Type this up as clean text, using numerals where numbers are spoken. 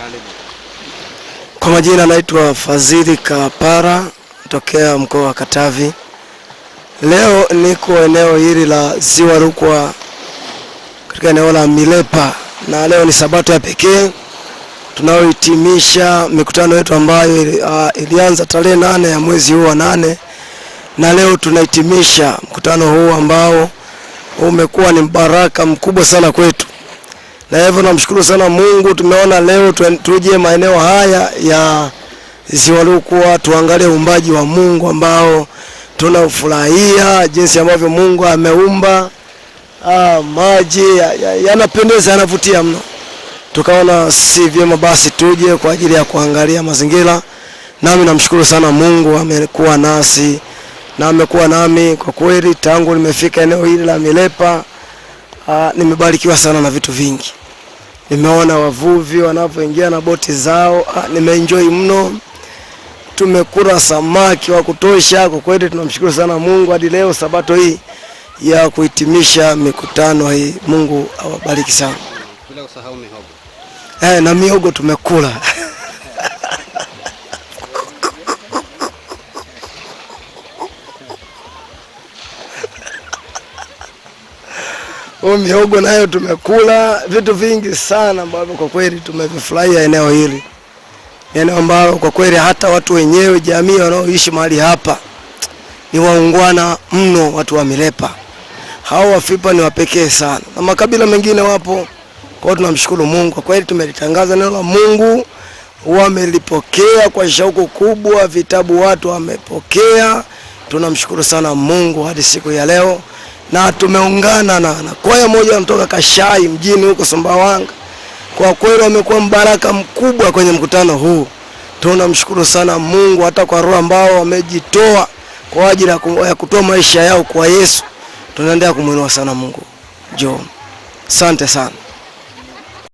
Karibu. Kwa majina naitwa Fadhili Kapara tokea mkoa wa Katavi. Leo niko eneo hili la Ziwa Rukwa katika eneo la Milepa, na leo ni sabato ya pekee tunaohitimisha mikutano yetu ambayo ilianza tarehe 8 ya mwezi huu wa 8, na leo tunahitimisha mkutano huu ambao umekuwa ni baraka mkubwa sana kwetu. Na hivyo namshukuru sana Mungu, tumeona leo tuje maeneo haya ya Ziwa Rukwa tuangalie uumbaji wa Mungu ambao tunafurahia jinsi ambavyo Mungu ameumba. Maji yanapendeza, yanavutia mno. Tukaona si vyema basi tuje kwa ajili ya kuangalia mazingira. Nami namshukuru sana Mungu, amekuwa nasi na amekuwa nami kwa kweli tangu nimefika eneo hili la Milepa. Nimebarikiwa sana na vitu vingi. Nimeona wavuvi wanavyoingia na boti zao, nimeenjoy mno. Tumekula samaki wa kutosha. Kwa kweli tunamshukuru sana Mungu hadi leo sabato hii ya kuhitimisha mikutano hii. Mungu awabariki sana. Bila kusahau mihogo. Na mihogo tumekula. Mihogo nayo tumekula, vitu vingi sana ambavyo kwa kweli tumevifurahia eneo hili. Eneo ambalo kwa kweli hata watu wenyewe, jamii wanaoishi mahali hapa ni waungwana mno, watu wa Milepa. Hao Wafipa ni wapekee sana, na makabila mengine wapo. Kwa hiyo tunamshukuru Mungu, kwa kweli tumelitangaza neno la Mungu, wamelipokea kwa shauku kubwa, vitabu watu wamepokea. Tunamshukuru sana Mungu hadi siku ya leo, na tumeungana na kwaya moja kutoka Kashai mjini huko Sumbawanga. Kwa kweli wamekuwa mbaraka mkubwa kwenye mkutano huu. Tunamshukuru sana Mungu hata kwa roho ambao wamejitoa kwa ajili ya kutoa maisha yao kwa Yesu. Tunaendelea kumuinua sana Mungu. Asante sana.